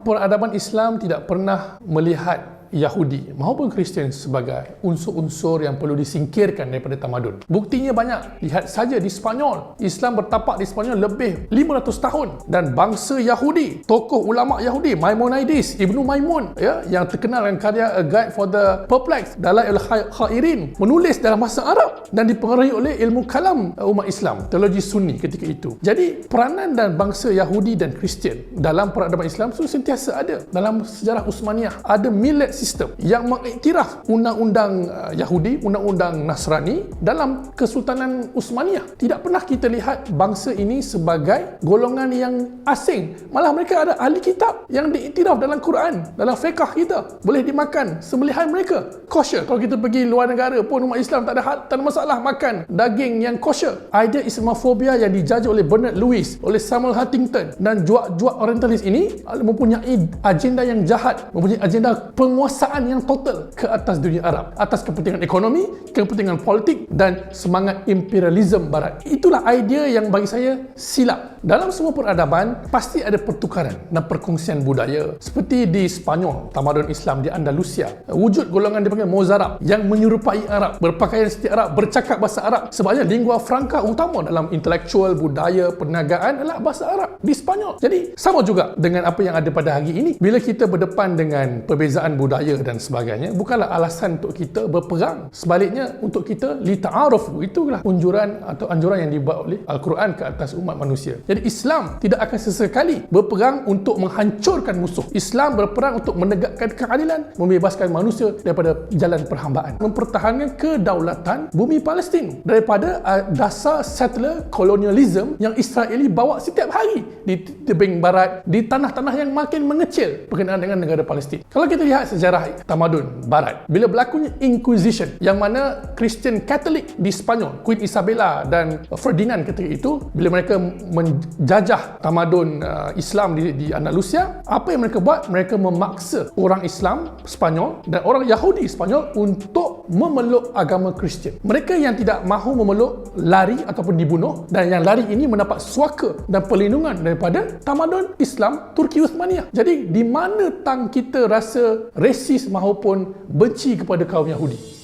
Peradaban Islam tidak pernah melihat Yahudi maupun Kristian sebagai unsur-unsur yang perlu disingkirkan daripada tamadun. Buktinya banyak. Lihat saja di Spanyol. Islam bertapak di Spanyol lebih 500 tahun. Dan bangsa Yahudi, tokoh ulama Yahudi, Maimonides, Ibnu Maimun, ya, yang terkenal dengan karya A Guide for the Perplexed, Dalail al-Khairin, menulis dalam bahasa Arab dan dipengaruhi oleh ilmu kalam umat Islam, teologi Sunni ketika itu. Jadi, peranan dan bangsa Yahudi dan Kristian dalam peradaban Islam itu sentiasa ada. Dalam sejarah Uthmaniyah, ada millet sistem yang mengiktiraf undang-undang Yahudi, undang-undang Nasrani dalam Kesultanan Uthmaniyah. Tidak pernah kita lihat bangsa ini sebagai golongan yang asing. Malah mereka ada ahli kitab yang diiktiraf dalam Quran, dalam fiqh kita. Boleh dimakan sembelihan mereka. Kosher. Kalau kita pergi luar negara pun umat Islam tak ada masalah makan daging yang kosher. Idea Islamofobia yang dijajah oleh Bernard Lewis, oleh Samuel Huntington dan juak-juak orientalis ini mempunyai agenda yang jahat, mempunyai agenda penguasaan yang total ke atas dunia Arab, atas kepentingan ekonomi, kepentingan politik dan semangat imperialisme barat. Itulah idea yang bagi saya silap. Dalam semua peradaban pasti ada pertukaran dan perkongsian budaya. Seperti di Spanyol, tamadun Islam di Andalusia, wujud golongan dipanggil Mozarab yang menyerupai Arab, berpakaian seperti Arab, bercakap bahasa Arab. Sebabnya lingua franca utama dalam intelektual, budaya, perniagaan adalah bahasa Arab di Spanyol. Jadi sama juga dengan apa yang ada pada hari ini. Bila kita berdepan dengan perbezaan budaya dan sebagainya, bukanlah alasan untuk kita berperang. Sebaliknya, untuk kita lita'arufu. Itulah anjuran yang dibuat oleh Al-Quran ke atas umat manusia. Jadi Islam tidak akan sesekali berperang untuk menghancurkan musuh. Islam berperang untuk menegakkan keadilan, membebaskan manusia daripada jalan perhambaan, mempertahankan kedaulatan bumi Palestin daripada dasar settler colonialism yang Israeli bawa setiap hari di tebing barat, di tanah-tanah yang makin mengecil berkenaan dengan negara Palestin. Kalau kita lihat sejarah tamadun barat, bila berlakunya Inquisition yang mana Kristian Katolik di Spanyol, Queen Isabella dan Ferdinand ketika itu, bila mereka menjajah tamadun Islam di Andalusia, apa yang mereka buat? Mereka memaksa orang Islam Spanyol dan orang Yahudi Spanyol untuk memeluk agama Kristian. Mereka yang tidak mahu memeluk lari ataupun dibunuh, dan yang lari ini mendapat suaka dan perlindungan daripada tamadun Islam Turki Uthmaniyah. Jadi di mana tang kita rasa resis maupun benci kepada kaum Yahudi?